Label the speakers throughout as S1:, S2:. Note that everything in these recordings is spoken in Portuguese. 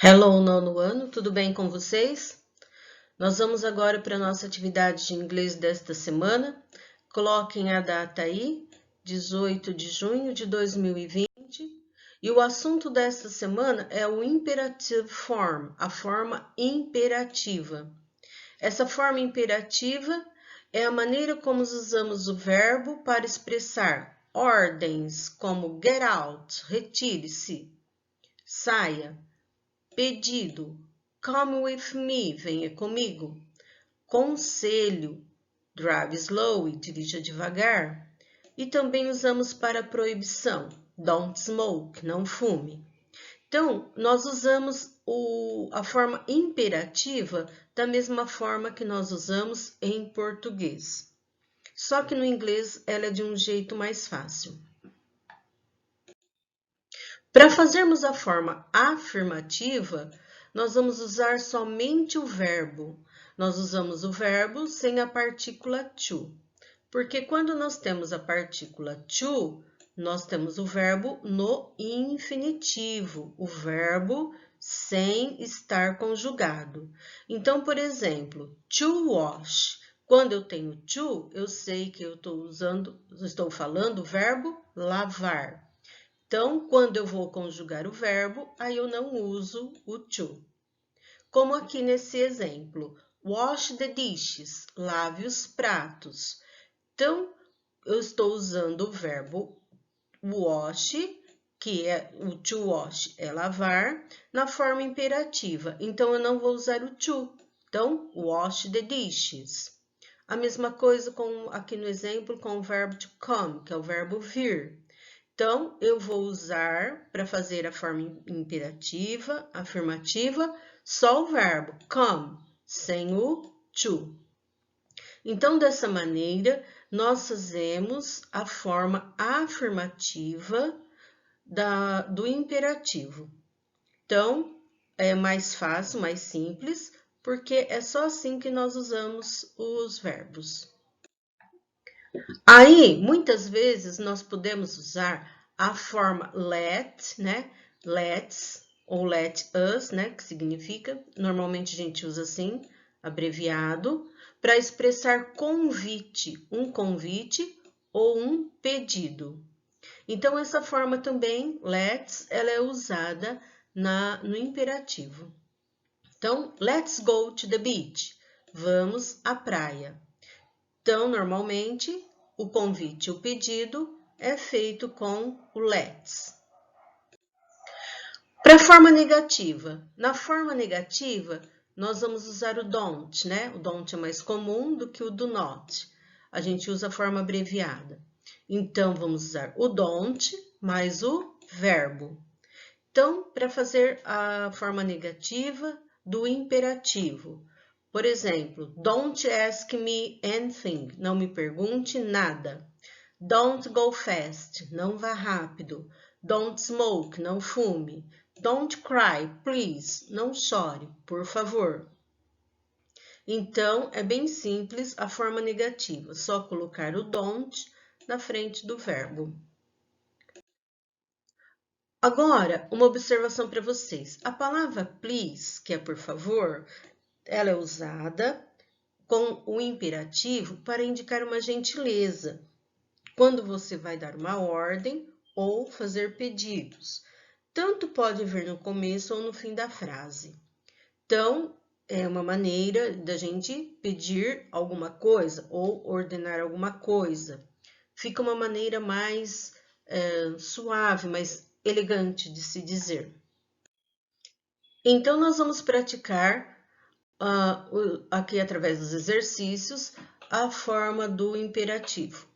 S1: Hello, nono ano, tudo bem com vocês? Nós vamos agora para a nossa atividade de inglês desta semana. Coloquem a data aí, 18 de junho de 2020. E o assunto desta semana é o imperative form, a forma imperativa. Essa forma imperativa é a maneira como usamos o verbo para expressar ordens como get out, retire-se, saia. Pedido, come with me, venha comigo. Conselho, drive slowly, dirija devagar. E também usamos para proibição, don't smoke, não fume. Então, nós usamos a forma imperativa da mesma forma que nós usamos em português. Só que no inglês ela é de um jeito mais fácil. Para fazermos a forma afirmativa, nós vamos usar somente o verbo. Nós usamos o verbo sem a partícula to. Porque quando nós temos a partícula to, nós temos o verbo no infinitivo, o verbo sem estar conjugado. Então, por exemplo, to wash. Quando eu tenho to, eu sei que eu estou falando o verbo lavar. Então, quando eu vou conjugar o verbo, aí eu não uso o to. Como aqui nesse exemplo, wash the dishes, lave os pratos. Então, eu estou usando o verbo wash, que é o to wash, é lavar, na forma imperativa. Então, eu não vou usar o to. Então, wash the dishes. A mesma coisa aqui no exemplo com o verbo to come, que é o verbo vir. Então, eu vou usar, para fazer a forma imperativa, afirmativa, só o verbo come, sem o to. Então, dessa maneira, nós fazemos a forma afirmativa do imperativo. Então, é mais fácil, mais simples, porque é só assim que nós usamos os verbos. Aí, muitas vezes, nós podemos usar a forma let, né? Let's ou let us, né? Que significa, normalmente a gente usa assim, abreviado, para expressar convite, um convite ou um pedido. Então, essa forma também, let's, ela é usada no imperativo. Então, let's go to the beach. Vamos à praia. Então, normalmente, o convite, o pedido, é feito com o let's. Para a forma negativa. Na forma negativa, nós vamos usar o don't, né? O don't é mais comum do que o do not. A gente usa a forma abreviada. Então, vamos usar o don't mais o verbo. Então, para fazer a forma negativa do imperativo. Por exemplo, don't ask me anything, não me pergunte nada. Don't go fast, não vá rápido. Don't smoke, não fume. Don't cry, please, não chore, por favor. Então, é bem simples a forma negativa, só colocar o don't na frente do verbo. Agora, uma observação para vocês. A palavra please, que é por favor, ela é usada com o imperativo para indicar uma gentileza, quando você vai dar uma ordem ou fazer pedidos. Tanto pode vir no começo ou no fim da frase. Então, é uma maneira da gente pedir alguma coisa ou ordenar alguma coisa. Fica uma maneira mais suave, mais elegante de se dizer. Então, nós vamos praticar aqui através dos exercícios a forma do imperativo.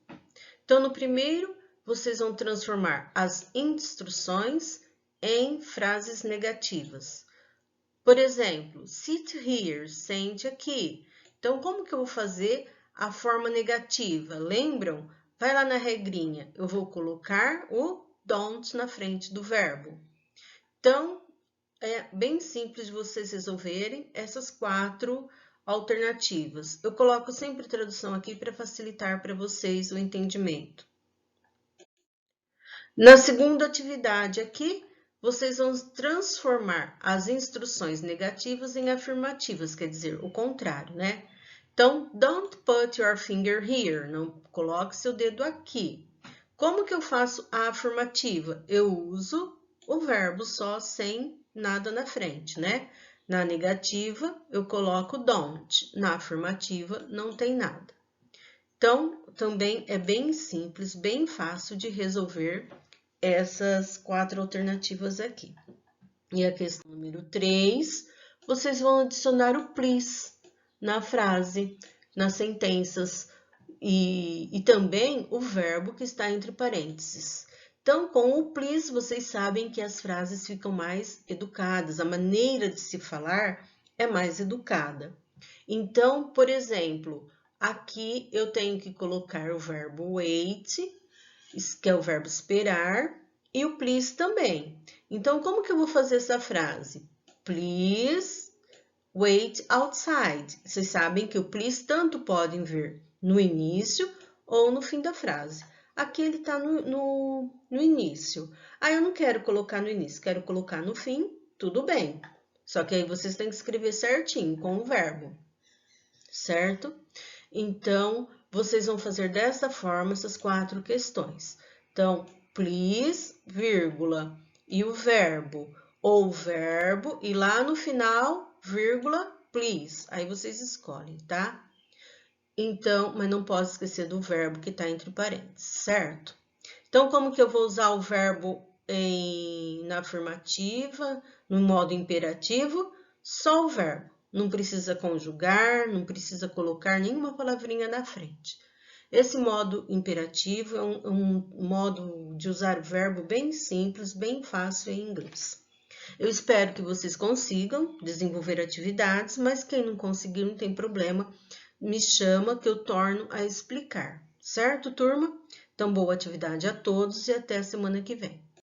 S1: Então, no primeiro, vocês vão transformar as instruções em frases negativas. Por exemplo, sit here, sente aqui. Então, como que eu vou fazer a forma negativa? Lembram? Vai lá na regrinha. Eu vou colocar o don't na frente do verbo. Então, é bem simples de vocês resolverem essas 4 alternativas. Eu coloco sempre tradução aqui para facilitar para vocês o entendimento. Na segunda atividade aqui, vocês vão transformar as instruções negativas em afirmativas, quer dizer, o contrário, né? Então, don't put your finger here, não coloque seu dedo aqui. Como que eu faço a afirmativa? Eu uso o verbo só, sem nada na frente, né? Na negativa, eu coloco don't. Na afirmativa, não tem nada. Então, também é bem simples, bem fácil de resolver essas 4 alternativas aqui. E a questão número 3, vocês vão adicionar o please na frase, nas sentenças, e também o verbo que está entre parênteses. Então, com o please, vocês sabem que as frases ficam mais educadas, a maneira de se falar é mais educada. Então, por exemplo, aqui eu tenho que colocar o verbo wait, que é o verbo esperar, e o please também. Então, como que eu vou fazer essa frase? Please wait outside. Vocês sabem que o please tanto pode vir no início ou no fim da frase. Aqui ele está no início. Ah, eu não quero colocar no início, quero colocar no fim, tudo bem. Só que aí vocês têm que escrever certinho com o verbo, certo? Então, vocês vão fazer dessa forma essas 4 questões. Então, please, vírgula, e o verbo, ou verbo, e lá no final, vírgula, please. Aí vocês escolhem, tá? Então, mas não posso esquecer do verbo que está entre parênteses, certo? Então, como que eu vou usar o verbo na afirmativa, no modo imperativo? Só o verbo. Não precisa conjugar, não precisa colocar nenhuma palavrinha na frente. Esse modo imperativo é um modo de usar o verbo bem simples, bem fácil em inglês. Eu espero que vocês consigam desenvolver atividades, mas quem não conseguir não tem problema, me chama que eu torno a explicar. Certo, turma? Então, boa atividade a todos e até a semana que vem.